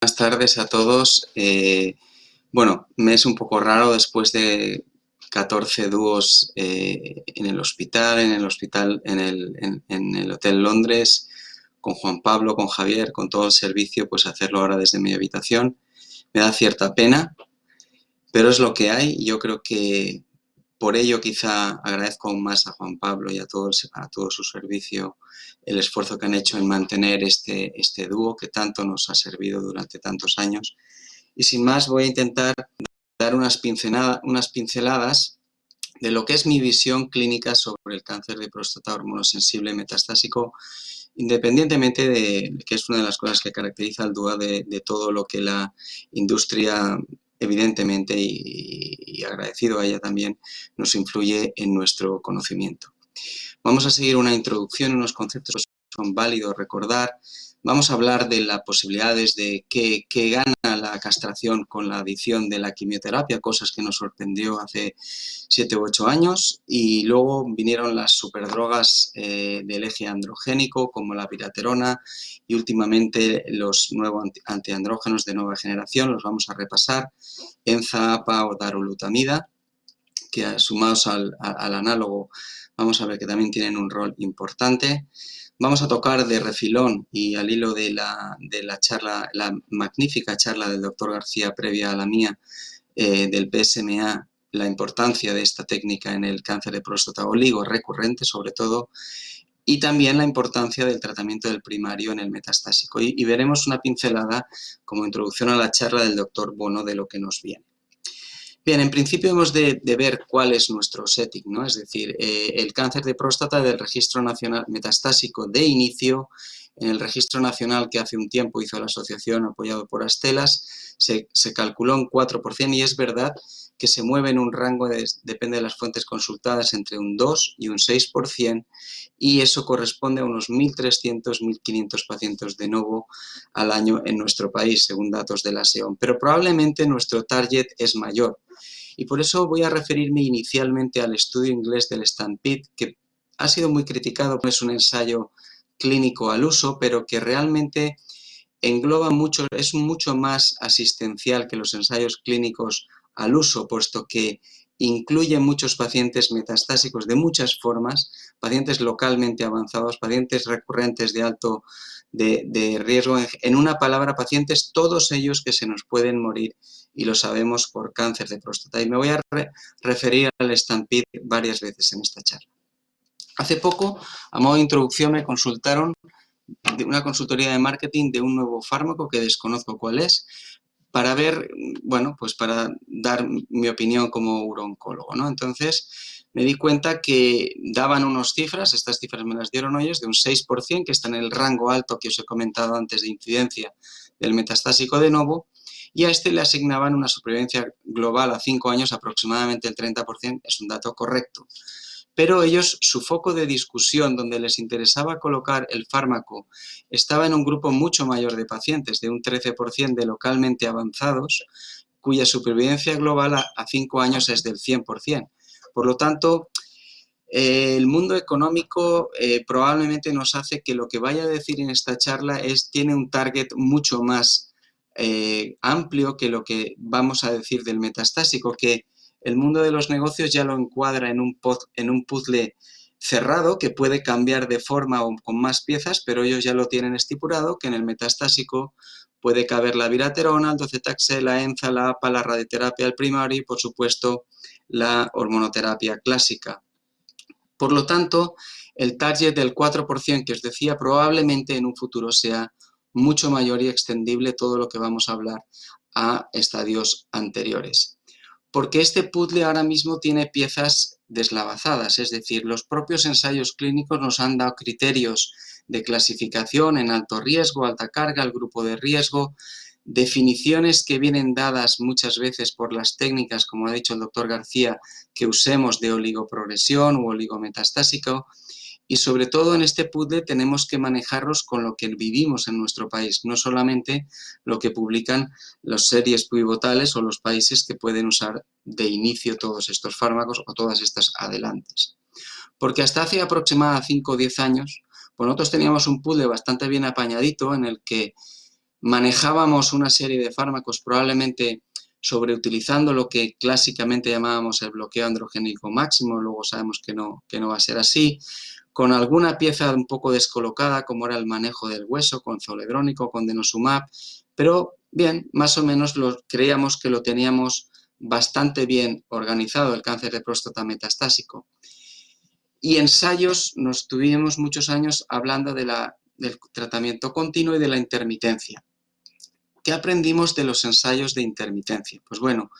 Buenas tardes a todos. Bueno, me es un poco raro después de 14 dúos en el hospital, en el Hotel Londres, con Juan Pablo, con Javier, con todo el servicio, pues hacerlo ahora desde mi habitación. Me da cierta pena, pero es lo que hay. Yo creo que por ello quizá agradezco aún más a Juan Pablo y a todo su servicio el esfuerzo que han hecho en mantener este dúo que tanto nos ha servido durante tantos años. Y sin más voy a intentar dar unas pinceladas de lo que es mi visión clínica sobre el cáncer de próstata hormonosensible metastásico, independientemente de que es una de las cosas que caracteriza al dúo de todo lo que la industria, evidentemente, y agradecido a ella también, nos influye en nuestro conocimiento. Vamos a seguir una introducción, unos conceptos que son válidos recordar. Vamos a hablar de las posibilidades de qué gana la castración con la adición de la quimioterapia, cosas que nos sorprendió hace 7 u 8 años, y luego vinieron las superdrogas del eje androgénico como la piraterona y últimamente los nuevos antiandrógenos de nueva generación, los vamos a repasar, enza, APA o darolutamida, que sumados al análogo vamos a ver que también tienen un rol importante. Vamos a tocar de refilón y al hilo de la charla, la magnífica charla del doctor García previa a la mía, del PSMA, la importancia de esta técnica en el cáncer de próstata oligo recurrente sobre todo, y también la importancia del tratamiento del primario en el metastásico. Y veremos una pincelada como introducción a la charla del doctor Bono de lo que nos viene. Bien, en principio hemos de ver cuál es nuestro setting, ¿no? Es decir, el cáncer de próstata del Registro Nacional Metastásico de inicio, en el Registro Nacional que hace un tiempo hizo la asociación apoyado por Astelas, se calculó un 4% y es verdad que se mueve en un rango, depende de las fuentes consultadas, entre un 2 y un 6%, y eso corresponde a unos 1.300, 1.500 pacientes de nuevo al año en nuestro país, según datos de la SEOM. Pero probablemente nuestro target es mayor. Y por eso voy a referirme inicialmente al estudio inglés del STAMPEDE, que ha sido muy criticado, es un ensayo clínico al uso, pero que realmente engloba mucho, es mucho más asistencial que los ensayos clínicos al uso, puesto que incluye muchos pacientes metastásicos de muchas formas, pacientes localmente avanzados, pacientes recurrentes de alto de riesgo, en una palabra, pacientes todos ellos que se nos pueden morir y lo sabemos por cáncer de próstata. Y me voy a referir al STAMPEDE varias veces en esta charla. Hace poco, a modo de introducción, me consultaron de una consultoría de marketing de un nuevo fármaco que desconozco cuál es, para ver, bueno, pues para dar mi opinión como uroncólogo, ¿no? Entonces, me di cuenta que daban unas cifras, estas cifras me las dieron ellos, de un 6%, que está en el rango alto que os he comentado antes de incidencia del metastásico de novo, y a este le asignaban una supervivencia global a 5 años aproximadamente el 30%, es un dato correcto. Pero ellos, su foco de discusión, donde les interesaba colocar el fármaco, estaba en un grupo mucho mayor de pacientes, de un 13% de localmente avanzados, cuya supervivencia global a 5 años es del 100%. Por lo tanto, el mundo económico probablemente nos hace que lo que vaya a decir en esta charla tiene un target mucho más amplio que lo que vamos a decir del metastásico, que el mundo de los negocios ya lo encuadra en un puzzle cerrado que puede cambiar de forma o con más piezas, pero ellos ya lo tienen estipulado, que en el metastásico puede caber la viraterona, el docetaxel, la enza, la APA, la radioterapia al primario y, por supuesto, la hormonoterapia clásica. Por lo tanto, el target del 4% que os decía probablemente en un futuro sea mucho mayor y extendible todo lo que vamos a hablar a estadios anteriores. Porque este puzzle ahora mismo tiene piezas deslavazadas, es decir, los propios ensayos clínicos nos han dado criterios de clasificación en alto riesgo, alta carga, el grupo de riesgo, definiciones que vienen dadas muchas veces por las técnicas, como ha dicho el doctor García, que usemos de oligoprogresión u oligometastásico, y sobre todo en este puzzle tenemos que manejarlos con lo que vivimos en nuestro país, no solamente lo que publican las series pivotales o los países que pueden usar de inicio todos estos fármacos o todas estas adelantes. Porque hasta hace aproximadamente 5 o 10 años, pues nosotros teníamos un puzzle bastante bien apañadito en el que manejábamos una serie de fármacos probablemente sobreutilizando lo que clásicamente llamábamos el bloqueo androgénico máximo, luego sabemos que no va a ser así, con alguna pieza un poco descolocada como era el manejo del hueso con zoledrónico, con denosumab, pero bien, más o menos creíamos que lo teníamos bastante bien organizado, el cáncer de próstata metastásico. Y ensayos, nos tuvimos muchos años hablando del tratamiento continuo y de la intermitencia. ¿Qué aprendimos de los ensayos de intermitencia? Pues bueno,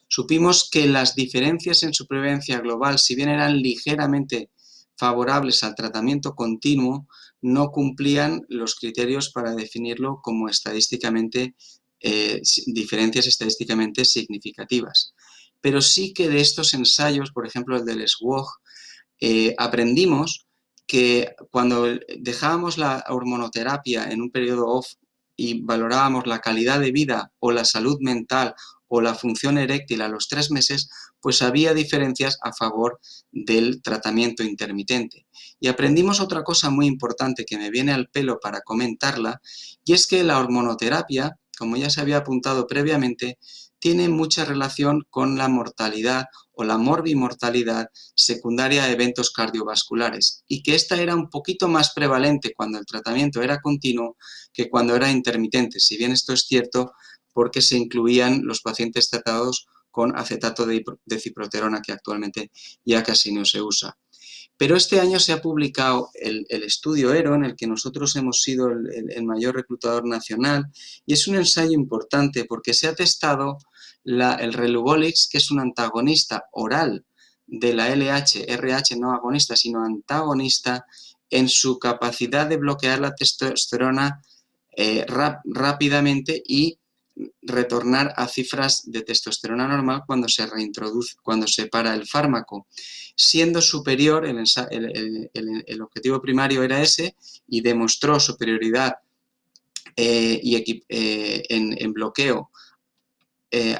supimos que las diferencias en supervivencia global, si bien eran ligeramente favorables al tratamiento continuo, no cumplían los criterios para definirlo como diferencias estadísticamente significativas. Pero sí que de estos ensayos, por ejemplo el del SWOG, aprendimos que cuando dejábamos la hormonoterapia en un periodo off y valorábamos la calidad de vida o la salud mental o la función eréctil a los 3 meses, pues había diferencias a favor del tratamiento intermitente. Y aprendimos otra cosa muy importante que me viene al pelo para comentarla, y es que la hormonoterapia, como ya se había apuntado previamente, tiene mucha relación con la mortalidad o la morbimortalidad secundaria a eventos cardiovasculares, y que esta era un poquito más prevalente cuando el tratamiento era continuo que cuando era intermitente, si bien esto es cierto porque se incluían los pacientes tratados con acetato de ciproterona, que actualmente ya casi no se usa. Pero este año se ha publicado el estudio ERO, en el que nosotros hemos sido el mayor reclutador nacional, y es un ensayo importante porque se ha testado el Relugolix, que es un antagonista oral de la LH, RH no agonista, sino antagonista, en su capacidad de bloquear la testosterona rápidamente y retornar a cifras de testosterona normal cuando se reintroduce, cuando se para el fármaco, siendo superior, el objetivo primario era ese, y demostró superioridad en bloqueo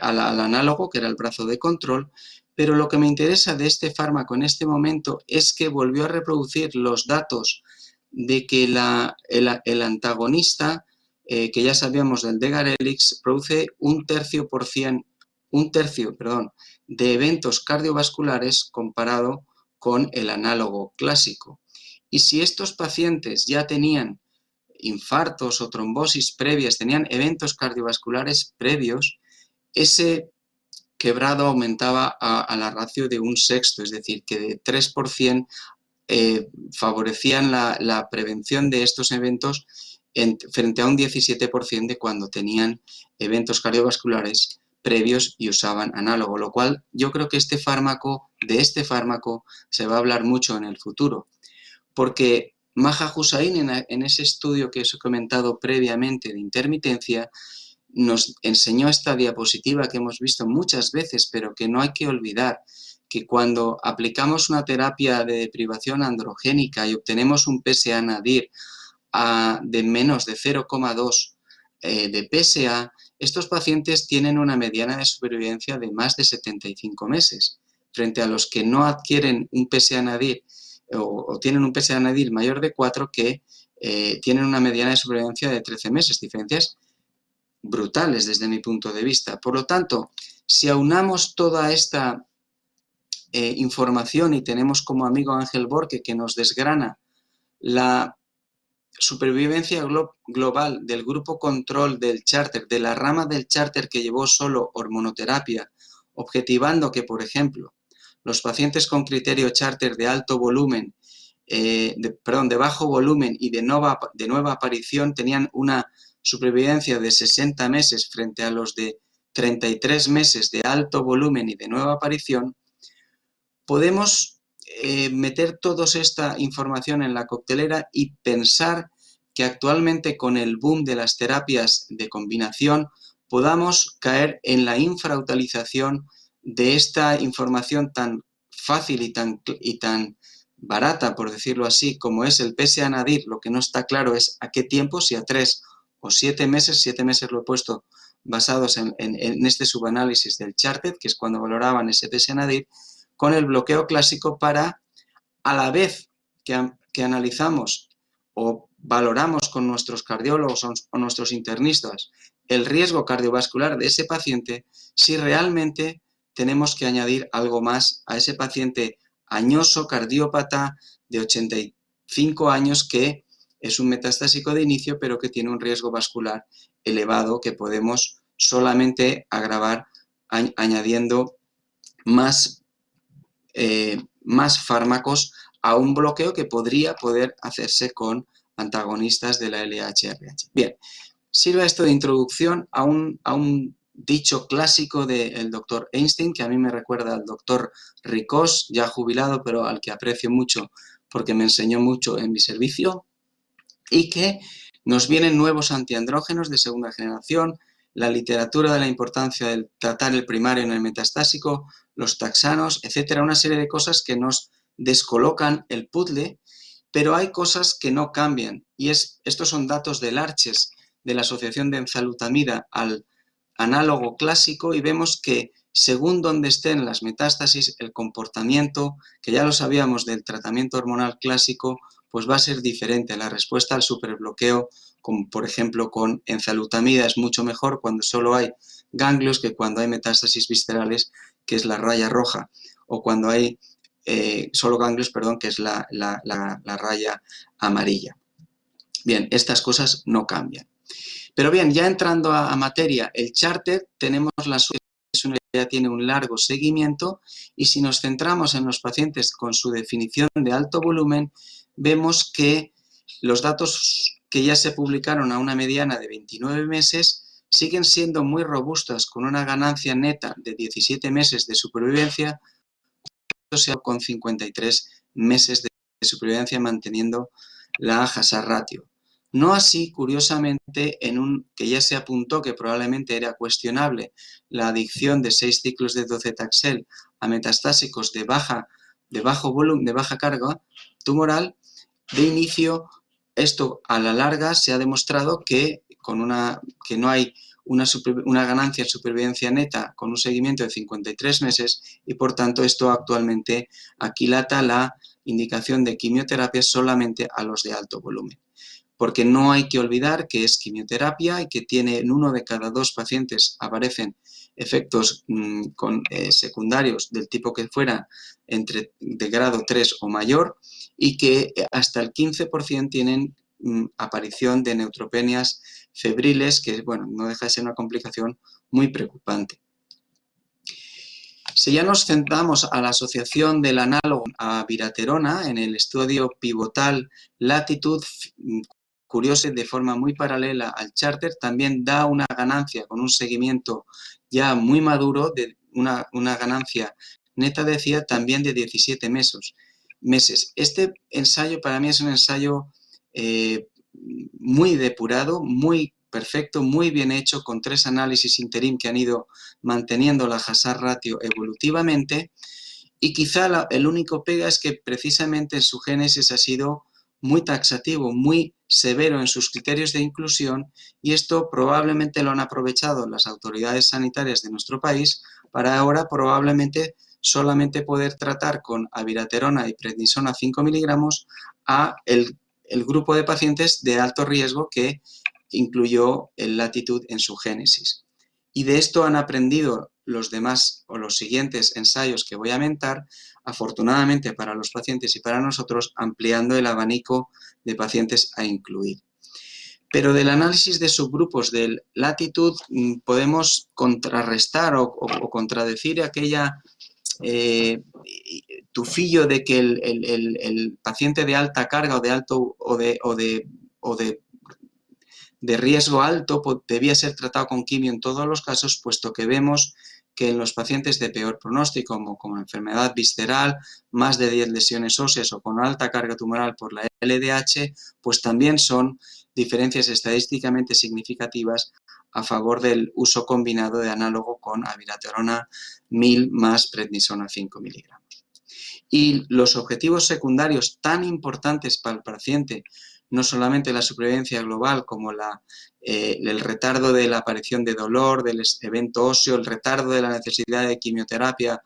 al análogo, que era el brazo de control. Pero lo que me interesa de este fármaco en este momento es que volvió a reproducir los datos de que el antagonista, que ya sabíamos del Degarelix, produce un tercio de eventos cardiovasculares comparado con el análogo clásico. Y si estos pacientes ya tenían infartos o trombosis previas, tenían eventos cardiovasculares previos, ese quebrado aumentaba a la ratio de 1/6, es decir, que de 3% favorecían la prevención de estos eventos frente a un 17% de cuando tenían eventos cardiovasculares previos y usaban análogo, lo cual yo creo que de este fármaco se va a hablar mucho en el futuro, porque Maha Hussain, en ese estudio que os he comentado previamente de intermitencia, nos enseñó esta diapositiva que hemos visto muchas veces, pero que no hay que olvidar, que cuando aplicamos una terapia de deprivación androgénica y obtenemos un PSA nadir de menos de 0,2 de PSA, estos pacientes tienen una mediana de supervivencia de más de 75 meses, frente a los que no adquieren un PSA nadir o tienen un PSA nadir mayor de 4 que tienen una mediana de supervivencia de 13 meses, diferencias brutales desde mi punto de vista. Por lo tanto, si aunamos toda esta información y tenemos como amigo Ángel Borque, que nos desgrana la supervivencia global del grupo control del Charter, de la rama del Charter que llevó solo hormonoterapia, objetivando que, por ejemplo, los pacientes con criterio Charter de alto volumen, de bajo volumen y de nueva aparición tenían una supervivencia de 60 meses frente a los de 33 meses de alto volumen y de nueva aparición, podemos meter toda esta información en la coctelera y pensar que actualmente con el boom de las terapias de combinación podamos caer en la infrautilización de esta información tan fácil y tan barata, por decirlo así, como es el PSA nadir. Lo que no está claro es a qué tiempo, si a 3 o 7 meses. 7 meses lo he puesto basados en este subanálisis del Charted, que es cuando valoraban ese PSA nadir, con el bloqueo clásico para, a la vez que analizamos o valoramos con nuestros cardiólogos o nuestros internistas el riesgo cardiovascular de ese paciente, si realmente tenemos que añadir algo más a ese paciente añoso, cardiópata, de 85 años, que es un metastásico de inicio, pero que tiene un riesgo vascular elevado que podemos solamente agravar añadiendo más fármacos a un bloqueo que podría poder hacerse con antagonistas de la LHRH. Bien, sirve esto de introducción a un dicho clásico del doctor Einstein, que a mí me recuerda al doctor Ricós, ya jubilado, pero al que aprecio mucho porque me enseñó mucho en mi servicio, y que nos vienen nuevos antiandrógenos de segunda generación, la literatura de la importancia de tratar el primario en el metastásico, los taxanos, etcétera, una serie de cosas que nos descolocan el puzzle, pero hay cosas que no cambian, y estos son datos del ARCHES, de la Asociación de Enzalutamida, al análogo clásico, y vemos que según donde estén las metástasis, el comportamiento, que ya lo sabíamos del tratamiento hormonal clásico, pues va a ser diferente. La respuesta al superbloqueo, como por ejemplo con enzalutamida, es mucho mejor cuando solo hay ganglios que cuando hay metástasis viscerales, que es la raya roja, o cuando hay solo ganglios, perdón, que es la raya amarilla. Bien, estas cosas no cambian. Pero bien, ya entrando a materia, el charter, tenemos la suerte que ya tiene un largo seguimiento, y si nos centramos en los pacientes con su definición de alto volumen, vemos que los datos que ya se publicaron a una mediana de 29 meses siguen siendo muy robustos, con una ganancia neta de 17 meses de supervivencia, con 53 meses de supervivencia manteniendo la Hazard ratio. No así, curiosamente, que ya se apuntó que probablemente era cuestionable la adicción de 6 ciclos de docetaxel a metastásicos de bajo volumen, de baja carga tumoral. De inicio, esto a la larga se ha demostrado que no hay una ganancia en supervivencia neta con un seguimiento de 53 meses, y por tanto esto actualmente aquilata la indicación de quimioterapia solamente a los de alto volumen. Porque no hay que olvidar que es quimioterapia y que en 1 de cada 2 pacientes aparecen efectos secundarios del tipo que fuera de grado 3 o mayor, y que hasta el 15% tienen aparición de neutropenias febriles, que bueno, no deja de ser una complicación muy preocupante. Si ya nos centramos a la asociación del análogo a viraterona, en el estudio pivotal Latitude, curioso, de forma muy paralela al charter, también da una ganancia con un seguimiento ya muy maduro, de una ganancia neta, decía, también de 17 meses. Este ensayo para mí es un ensayo muy depurado, muy perfecto, muy bien hecho, con 3 análisis interim que han ido manteniendo la Hazard ratio evolutivamente, y quizá el único pega es que precisamente en su génesis ha sido muy taxativo, muy severo en sus criterios de inclusión, y esto probablemente lo han aprovechado las autoridades sanitarias de nuestro país para ahora probablemente solamente poder tratar con abiraterona y prednisona 5 miligramos a el grupo de pacientes de alto riesgo que incluyó el Latitude en su génesis. Y de esto han aprendido los demás o los siguientes ensayos que voy a mentar, afortunadamente para los pacientes y para nosotros, ampliando el abanico de pacientes a incluir. Pero del análisis de subgrupos del Latitude podemos contrarrestar o contradecir aquella tufillo de que el paciente de alta carga o de alto de riesgo alto debía ser tratado con quimio en todos los casos, puesto que vemos que en los pacientes de peor pronóstico, como enfermedad visceral, más de 10 lesiones óseas o con alta carga tumoral por la LDH, pues también son diferencias estadísticamente significativas a favor del uso combinado de análogo con abiraterona 1000 más prednisona 5 miligramos. Y los objetivos secundarios tan importantes para el paciente, no solamente la supervivencia global, como el retardo de la aparición de dolor, del evento óseo, el retardo de la necesidad de quimioterapia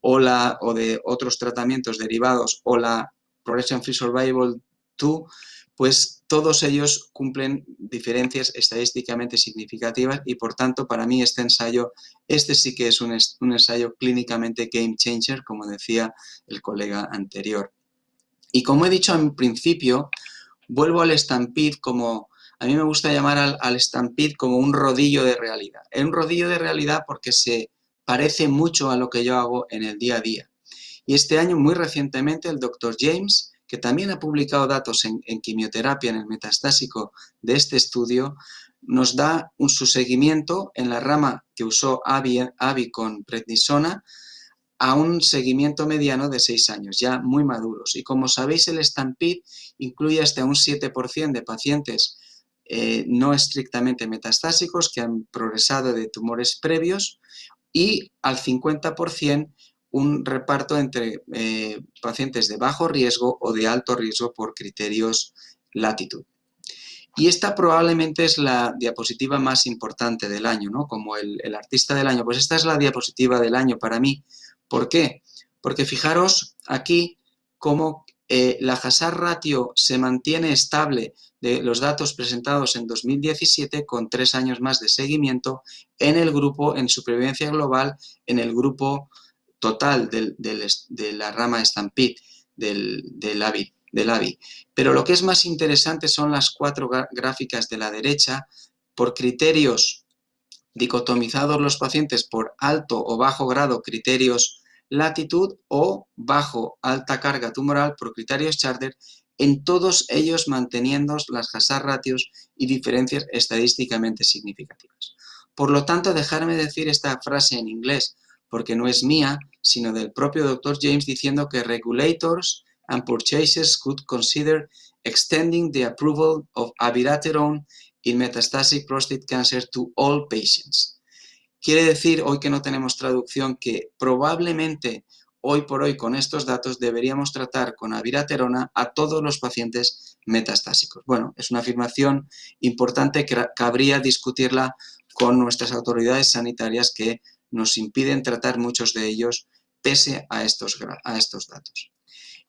o de otros tratamientos derivados, o la Progression Free Survival 2, pues todos ellos cumplen diferencias estadísticamente significativas y, por tanto, para mí este sí que es un ensayo clínicamente game changer, como decía el colega anterior. Y como he dicho en principio, vuelvo al Stampede como... A mí me gusta llamar al Stampede como un rodillo de realidad. Es un rodillo de realidad porque se parece mucho a lo que yo hago en el día a día. Y este año, muy recientemente, el Dr. James, que también ha publicado datos en quimioterapia en el metastásico de este estudio, nos da su seguimiento en la rama que usó AVI con prednisona a un seguimiento mediano de 6 años, ya muy maduros. Y como sabéis, el Stampede incluye hasta un 7% de pacientes no estrictamente metastásicos que han progresado de tumores previos y al 50% un reparto entre pacientes de bajo riesgo o de alto riesgo por criterios latitud. Y esta probablemente es la diapositiva más importante del año, ¿no? Como el artista del año. Pues esta es la diapositiva del año para mí. ¿Por qué? Porque fijaros aquí cómo la hazard ratio se mantiene estable de los datos presentados en 2017 con 3 años más de seguimiento en el grupo, en supervivencia global, en el grupo total de la rama Stampede del AVI. Pero lo que es más interesante son las 4 gráficas de la derecha por criterios dicotomizados los pacientes por alto o bajo grado criterios latitud o bajo alta carga tumoral por criterios Charter, en todos ellos manteniendo las hazard ratios y diferencias estadísticamente significativas. Por lo tanto, dejarme decir esta frase en inglés, porque no es mía, sino del propio Dr. James, diciendo que regulators and purchasers could consider extending the approval of abiraterone in metastatic prostate cancer to all patients. Quiere decir, hoy que no tenemos traducción, que probablemente hoy por hoy con estos datos deberíamos tratar con abiraterona a todos los pacientes metastásicos. Bueno, es una afirmación importante que cabría discutirla con nuestras autoridades sanitarias que nos impiden tratar muchos de ellos pese a estos datos.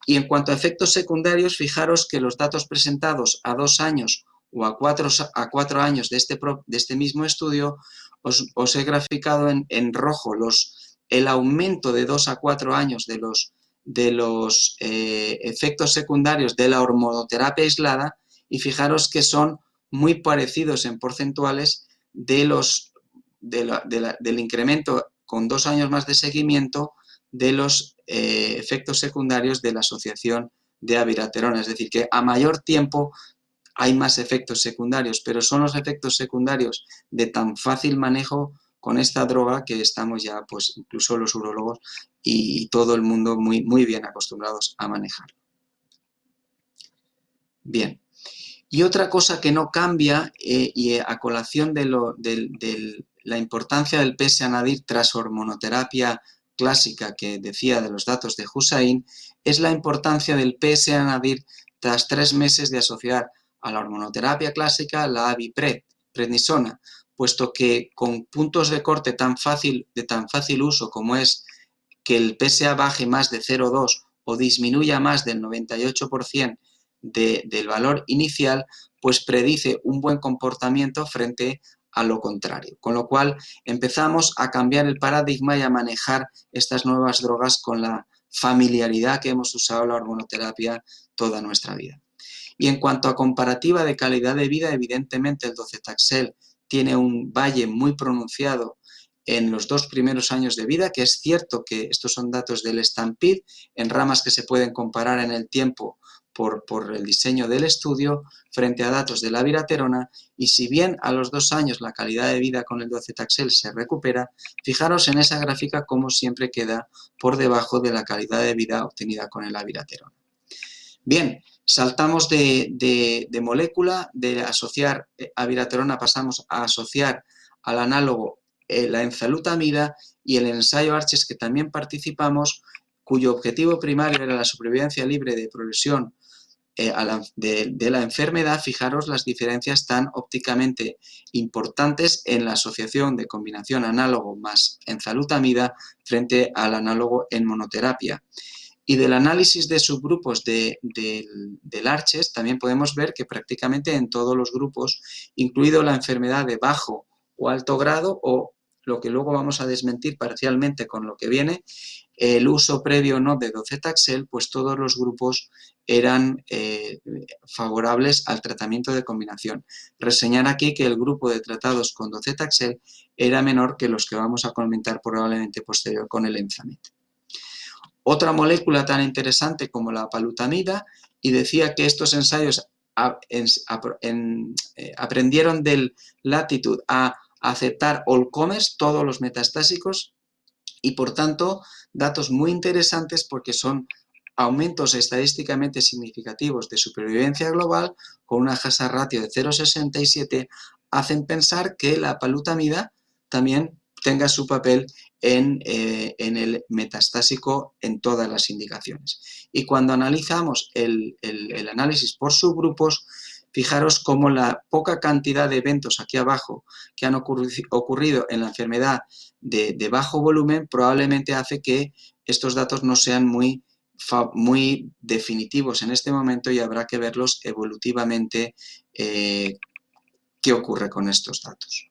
Y en cuanto a efectos secundarios, fijaros que los datos presentados a 2 años o a 4 años de este mismo estudio, os he graficado en rojo el aumento de 2 a 4 años de los efectos secundarios de la hormonoterapia aislada, y fijaros que son muy parecidos en porcentuales del incremento con 2 años más de seguimiento de los efectos secundarios de la asociación de abiraterona. Es decir, que a mayor tiempo hay más efectos secundarios, pero son los efectos secundarios de tan fácil manejo con esta droga que estamos ya, pues incluso los urólogos y todo el mundo muy, muy bien acostumbrados a manejar. Bien. Y otra cosa que no cambia, y a colación de la importancia del PSA-nadir tras hormonoterapia clásica que decía de los datos de Hussain, es la importancia del PSA-nadir tras 3 meses de asociar a la hormonoterapia clásica la prednisona, puesto que con puntos de corte de tan fácil uso como es que el PSA baje más de 0,2 o disminuya más del 98% del valor inicial, pues predice un buen comportamiento frente a lo contrario. Con lo cual empezamos a cambiar el paradigma y a manejar estas nuevas drogas con la familiaridad que hemos usado la hormonoterapia toda nuestra vida. Y en cuanto a comparativa de calidad de vida, evidentemente el docetaxel tiene un valle muy pronunciado en los 2 primeros años de vida, que es cierto que estos son datos del Stampede, en ramas que se pueden comparar en el tiempo por el diseño del estudio, frente a datos de la abiraterona, y si bien a los 2 años la calidad de vida con el docetaxel se recupera, fijaros en esa gráfica como siempre queda por debajo de la calidad de vida obtenida con el abiraterona. Bien, saltamos de molécula, de asociar abiraterona pasamos a asociar al análogo la enzalutamida, y el ensayo ARCHES que también participamos, cuyo objetivo primario era la supervivencia libre de progresión de la enfermedad. Fijaros las diferencias tan ópticamente importantes en la asociación de combinación análogo más enzalutamida frente al análogo en monoterapia. Y del análisis de subgrupos del ARCHES también podemos ver que prácticamente en todos los grupos, incluido la enfermedad de bajo o alto grado, o lo que luego vamos a desmentir parcialmente con lo que viene, el uso previo o no de docetaxel, pues todos los grupos eran favorables al tratamiento de combinación. Reseñar aquí que el grupo de tratados con docetaxel era menor que los que vamos a comentar probablemente posterior con el Enzamet. Otra molécula tan interesante como la apalutamida, y decía que estos ensayos aprendieron del Latitude a aceptar all comers, todos los metastásicos, y por tanto datos muy interesantes porque son aumentos estadísticamente significativos de supervivencia global con una hazard ratio de 0,67, hacen pensar que la apalutamida también tenga su papel en el metastásico en todas las indicaciones. Y cuando analizamos el análisis por subgrupos, fijaros cómo la poca cantidad de eventos aquí abajo que han ocurrido en la enfermedad de bajo volumen probablemente hace que estos datos no sean muy definitivos en este momento y habrá que verlos evolutivamente qué ocurre con estos datos.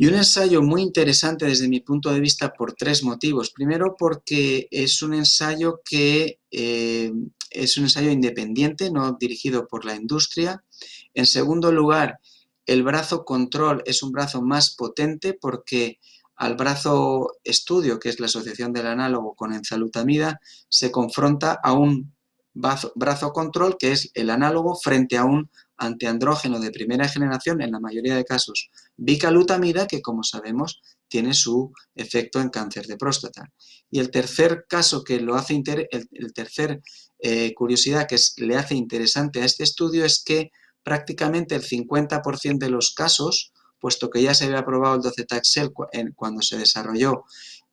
Y un ensayo muy interesante desde mi punto de vista por tres motivos. Primero, porque es un ensayo que es un ensayo independiente, no dirigido por la industria. En segundo lugar, el brazo control es un brazo más potente porque al brazo estudio, que es la asociación del análogo con enzalutamida, se confronta a un brazo control, que es el análogo, frente a un antiandrógeno de primera generación, en la mayoría de casos bicalutamida, que como sabemos tiene su efecto en cáncer de próstata. Y el tercer caso que lo hace curiosidad que le hace interesante a este estudio es que prácticamente el 50% de los casos, puesto que ya se había probado el docetaxel cuando se desarrolló,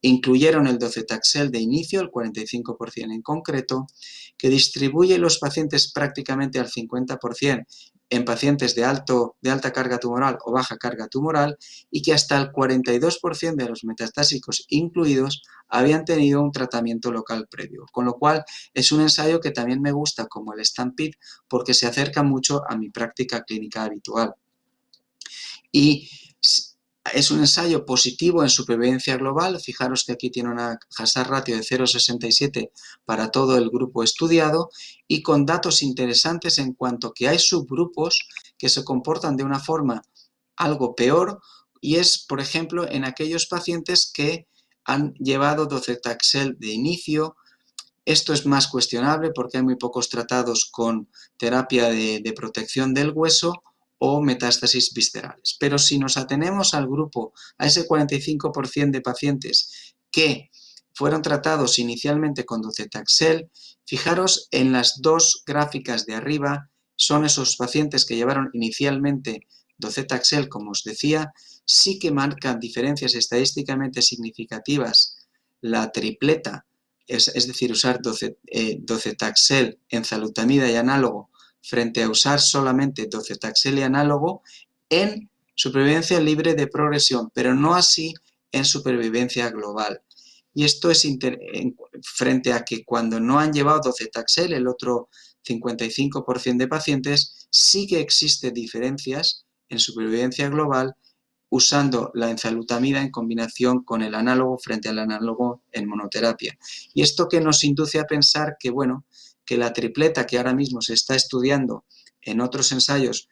incluyeron el docetaxel de inicio, el 45% en concreto, que distribuye los pacientes prácticamente al 50% en pacientes de alta carga tumoral o baja carga tumoral y que hasta el 42% de los metastásicos incluidos habían tenido un tratamiento local previo. Con lo cual es un ensayo que también me gusta como el STAMPEDE porque se acerca mucho a mi práctica clínica habitual. Y es un ensayo positivo en supervivencia global. Fijaros que aquí tiene una hazard ratio de 0,67 para todo el grupo estudiado y con datos interesantes en cuanto que hay subgrupos que se comportan de una forma algo peor y es, por ejemplo, en aquellos pacientes que han llevado docetaxel de inicio. Esto es más cuestionable porque hay muy pocos tratados con terapia de protección del hueso o metástasis viscerales. Pero si nos atenemos al grupo, a ese 45% de pacientes que fueron tratados inicialmente con docetaxel, fijaros en las dos gráficas de arriba, son esos pacientes que llevaron inicialmente docetaxel, como os decía, sí que marcan diferencias estadísticamente significativas la tripleta, es decir, usar docetaxel, enzalutamida y análogo, frente a usar solamente docetaxel y análogo en supervivencia libre de progresión, pero no así en supervivencia global. Y esto es frente a que cuando no han llevado docetaxel, el otro 55% de pacientes, sí que existen diferencias en supervivencia global usando la enzalutamida en combinación con el análogo frente al análogo en monoterapia. Y esto que nos induce a pensar que, bueno, que la tripleta que ahora mismo se está estudiando en otros ensayos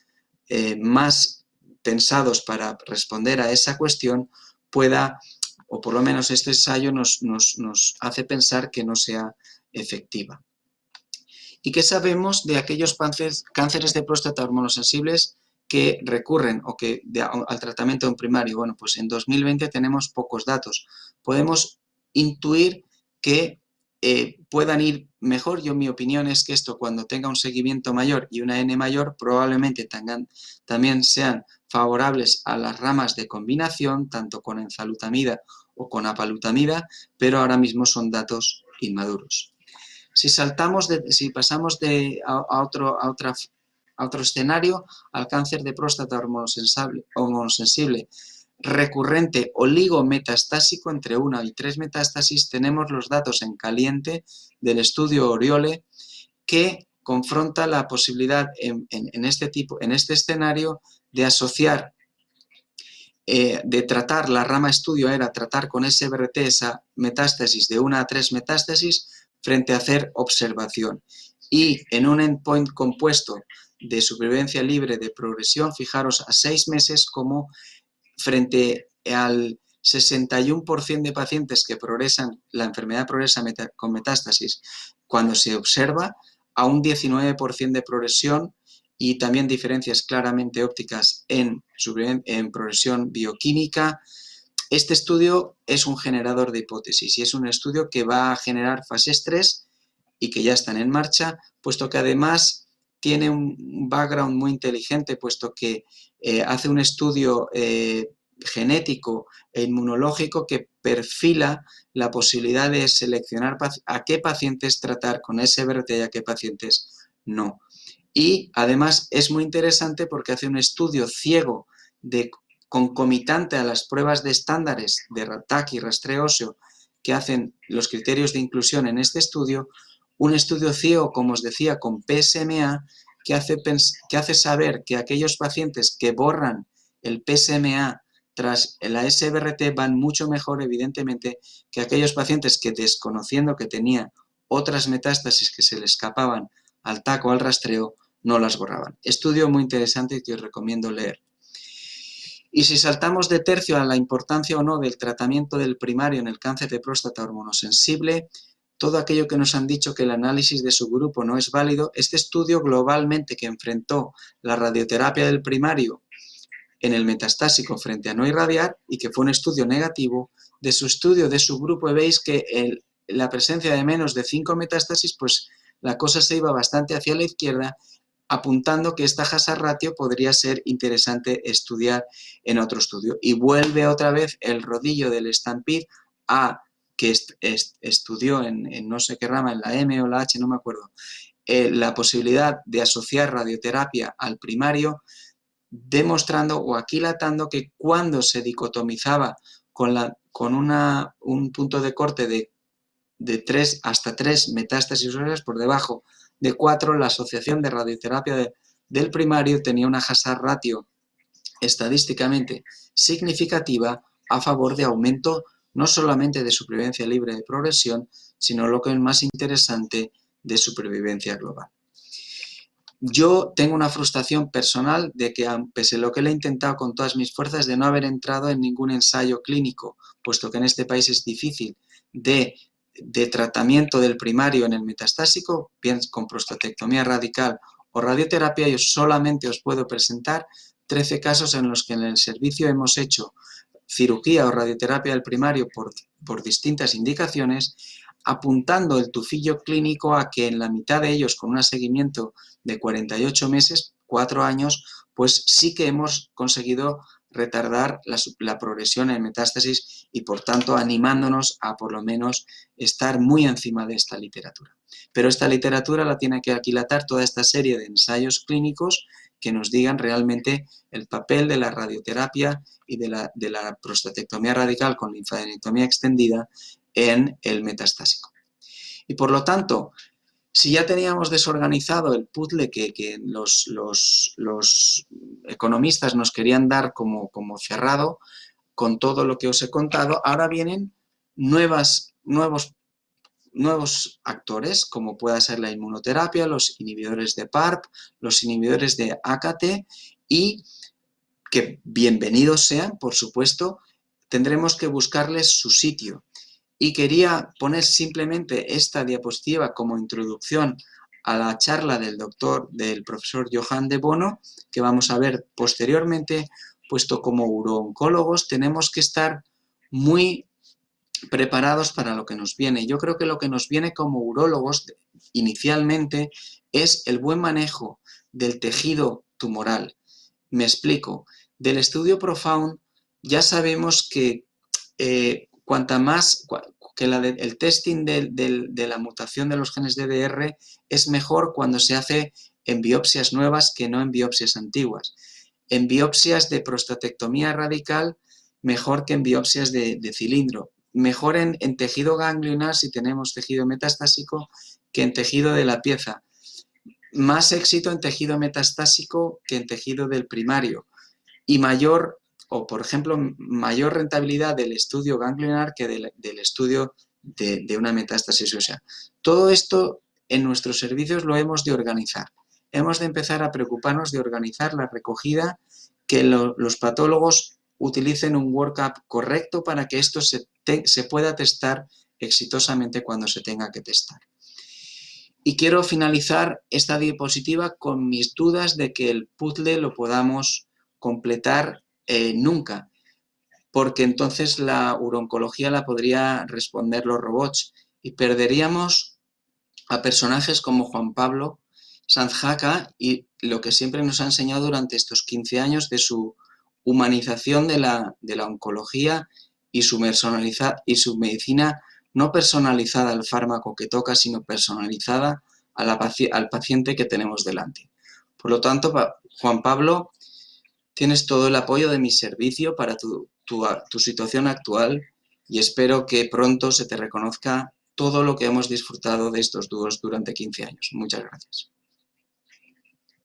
más pensados para responder a esa cuestión pueda, o por lo menos este ensayo nos hace pensar que no sea efectiva. ¿Y qué sabemos de aquellos cánceres de próstata hormonosensibles que recurren al tratamiento en primario? Bueno, pues en 2020 tenemos pocos datos. Podemos intuir que puedan ir mejor. Mi opinión es que esto, cuando tenga un seguimiento mayor y una N mayor, probablemente también sean favorables a las ramas de combinación, tanto con enzalutamida o con apalutamida, pero ahora mismo son datos inmaduros. Si pasamos a otro escenario, al cáncer de próstata hormonosensible, recurrente oligometastásico entre 1 y 3 metástasis, tenemos los datos en caliente del estudio Oriole que confronta la posibilidad en este escenario de asociar, de tratar, la rama estudio era tratar con SBRT esa metástasis de 1 a 3 metástasis frente a hacer observación. Y en un endpoint compuesto de supervivencia libre de progresión, fijaros a 6 meses como frente al 61% de pacientes que progresan, la enfermedad progresa con metástasis cuando se observa, a un 19% de progresión y también diferencias claramente ópticas en progresión bioquímica. Este estudio es un generador de hipótesis y es un estudio que va a generar fases 3 y que ya están en marcha, puesto que además tiene un background muy inteligente, puesto que hace un estudio genético e inmunológico que perfila la posibilidad de seleccionar a qué pacientes tratar con SBRT y a qué pacientes no. Y además es muy interesante porque hace un estudio ciego concomitante a las pruebas de estándares de TAC y rastreo óseo que hacen los criterios de inclusión en este estudio, un estudio ciego, como os decía, con PSMA, que hace saber que aquellos pacientes que borran el PSMA tras la SBRT van mucho mejor, evidentemente, que aquellos pacientes que, desconociendo que tenían otras metástasis que se le escapaban al TAC o al rastreo, no las borraban. Estudio muy interesante que os recomiendo leer. Y si saltamos de tercio a la importancia o no del tratamiento del primario en el cáncer de próstata hormonosensible, todo aquello que nos han dicho que el análisis de su grupo no es válido, este estudio globalmente que enfrentó la radioterapia del primario en el metastásico frente a no irradiar y que fue un estudio negativo, de su estudio de su grupo veis que la presencia de menos de 5 metástasis, pues la cosa se iba bastante hacia la izquierda, apuntando que esta hazard ratio podría ser interesante estudiar en otro estudio. Y vuelve otra vez el rodillo del Stampede que estudió en no sé qué rama, en la M o la H, no me acuerdo, la posibilidad de asociar radioterapia al primario, demostrando o aquilatando que cuando se dicotomizaba con un punto de corte de 3 hasta 3 metástasis óseas por debajo de 4, la asociación de radioterapia del primario tenía una hazard ratio estadísticamente significativa a favor de aumento no solamente de supervivencia libre de progresión, sino lo que es más interesante, de supervivencia global. Yo tengo una frustración personal de que, pese a lo que le he intentado con todas mis fuerzas, de no haber entrado en ningún ensayo clínico, puesto que en este país es difícil, de tratamiento del primario en el metastásico, bien con prostatectomía radical o radioterapia. Yo solamente os puedo presentar 13 casos en los que en el servicio hemos hecho cirugía o radioterapia del primario por distintas indicaciones, apuntando el tufillo clínico a que en la mitad de ellos, con un seguimiento de 48 meses, 4 años, pues sí que hemos conseguido retardar la progresión en metástasis y, por tanto, animándonos a por lo menos estar muy encima de esta literatura. Pero esta literatura la tiene que aquilatar toda esta serie de ensayos clínicos que nos digan realmente el papel de la radioterapia y de la prostatectomía radical con linfadenectomía extendida en el metastásico. Y por lo tanto, si ya teníamos desorganizado el puzzle que los economistas nos querían dar como cerrado, con todo lo que os he contado, ahora vienen nuevos actores, como pueda ser la inmunoterapia, los inhibidores de PARP, los inhibidores de AKT, y que bienvenidos sean, por supuesto, tendremos que buscarles su sitio. Y quería poner simplemente esta diapositiva como introducción a la charla del profesor Johan de Bono, que vamos a ver posteriormente, puesto como urooncólogos tenemos que estar muy preparados para lo que nos viene. Yo creo que lo que nos viene como urólogos inicialmente es el buen manejo del tejido tumoral. Me explico. Del estudio Profound ya sabemos que cuanta más que el testing de la mutación de los genes DDR es mejor cuando se hace en biopsias nuevas que no en biopsias antiguas. En biopsias de prostatectomía radical mejor que en biopsias de cilindro, mejor en tejido ganglionar si tenemos tejido metastásico que en tejido de la pieza, más éxito en tejido metastásico que en tejido del primario y mayor, o por ejemplo, mayor rentabilidad del estudio ganglionar que del estudio de una metástasis ósea. Todo esto en nuestros servicios lo hemos de organizar. Hemos de empezar a preocuparnos de organizar la recogida, que los patólogos utilicen un workup correcto para que esto se pueda testar exitosamente cuando se tenga que testar. Y quiero finalizar esta diapositiva con mis dudas de que el puzzle lo podamos completar nunca, porque entonces la urooncología la podría responder los robots y perderíamos a personajes como Juan Pablo Sanz-Jacka y lo que siempre nos ha enseñado durante estos 15 años de su humanización de la oncología y su medicina no personalizada al fármaco que toca, sino personalizada al paciente que tenemos delante. Por lo tanto, Juan Pablo, tienes todo el apoyo de mi servicio para tu situación actual y espero que pronto se te reconozca todo lo que hemos disfrutado de estos dúos durante 15 años. Muchas gracias.